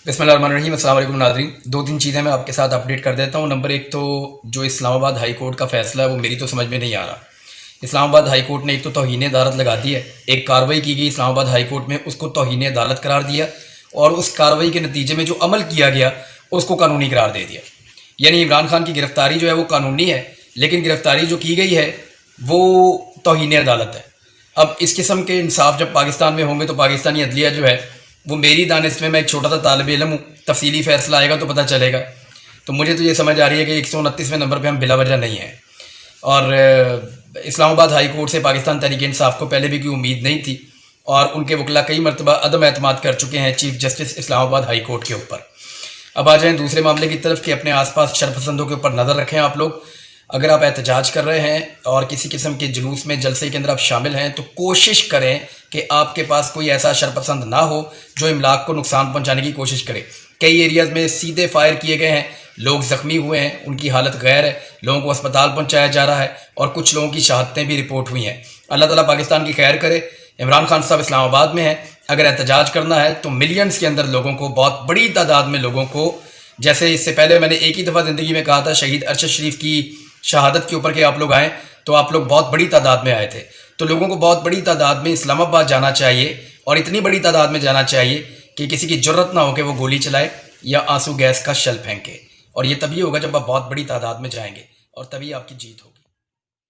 بسم اللہ الرحمن الرحیم۔ السلام علیکم ناظرین، دو تین چیزیں میں آپ کے ساتھ اپڈیٹ کر دیتا ہوں۔ نمبر ایک تو جو اسلام آباد ہائی کورٹ کا فیصلہ ہے وہ میری تو سمجھ میں نہیں آ رہا۔ اسلام آباد ہائی کورٹ نے ایک تو توہین عدالت لگا دی ہے، ایک کارروائی کی گئی اسلام آباد ہائی کورٹ میں، اس کو توہین عدالت قرار دیا اور اس کارروائی کے نتیجے میں جو عمل کیا گیا اس کو قانونی قرار دے دیا۔ یعنی عمران خان کی گرفتاری جو ہے وہ قانونی ہے، لیکن گرفتاری جو کی گئی ہے وہ توہین عدالت ہے۔ اب اس قسم کے انصاف جب پاکستان میں ہوں گے تو پاکستانی عدلیہ جو ہے وہ میری دانش میں ایک چھوٹا سا طالب علم ہوں، تفصیلی فیصلہ آئے گا تو پتہ چلے گا۔ تو مجھے تو یہ سمجھ آ رہی ہے کہ 129ویں نمبر پہ ہم بلا وجہ نہیں ہیں، اور اسلام آباد ہائی کورٹ سے پاکستان تحریک انصاف کو پہلے بھی کوئی امید نہیں تھی، اور ان کے وکلاء کئی مرتبہ عدم اعتماد کر چکے ہیں چیف جسٹس اسلام آباد ہائی کورٹ کے اوپر۔ اب آ جائیں دوسرے معاملے کی طرف کہ اپنے آس پاس شرپسندوں کے اوپر نظر رکھیں آپ لوگ۔ اگر آپ احتجاج کر رہے ہیں اور کسی قسم کے جلوس میں جلسے کے اندر آپ شامل ہیں تو کوشش کریں کہ آپ کے پاس کوئی ایسا شرپسند نہ ہو جو املاک کو نقصان پہنچانے کی کوشش کرے۔ کئی ایریاز میں سیدھے فائر کیے گئے ہیں، لوگ زخمی ہوئے ہیں، ان کی حالت غیر ہے، لوگوں کو اسپتال پہنچایا جا رہا ہے اور کچھ لوگوں کی شہادتیں بھی رپورٹ ہوئی ہیں۔ اللہ تعالیٰ پاکستان کی خیر کرے۔ عمران خان صاحب اسلام آباد میں ہیں، اگر احتجاج کرنا ہے تو ملینز کے اندر لوگوں کو، بہت بڑی تعداد میں لوگوں کو، جیسے اس سے پہلے میں نے ایک ہی دفعہ زندگی میں کہا تھا شہید ارشد شریف کی شہادت کے اوپر کہ آپ لوگ آئیں، تو آپ لوگ بہت بڑی تعداد میں آئے تھے۔ تو لوگوں کو بہت بڑی تعداد میں اسلام آباد جانا چاہیے، اور اتنی بڑی تعداد میں جانا چاہیے کہ کسی کی جرت نہ ہو کہ وہ گولی چلائے یا آنسو گیس کا شل پھینکے، اور یہ تبھی ہوگا جب آپ بہت بڑی تعداد میں جائیں گے، اور تبھی آپ کی جیت ہوگی۔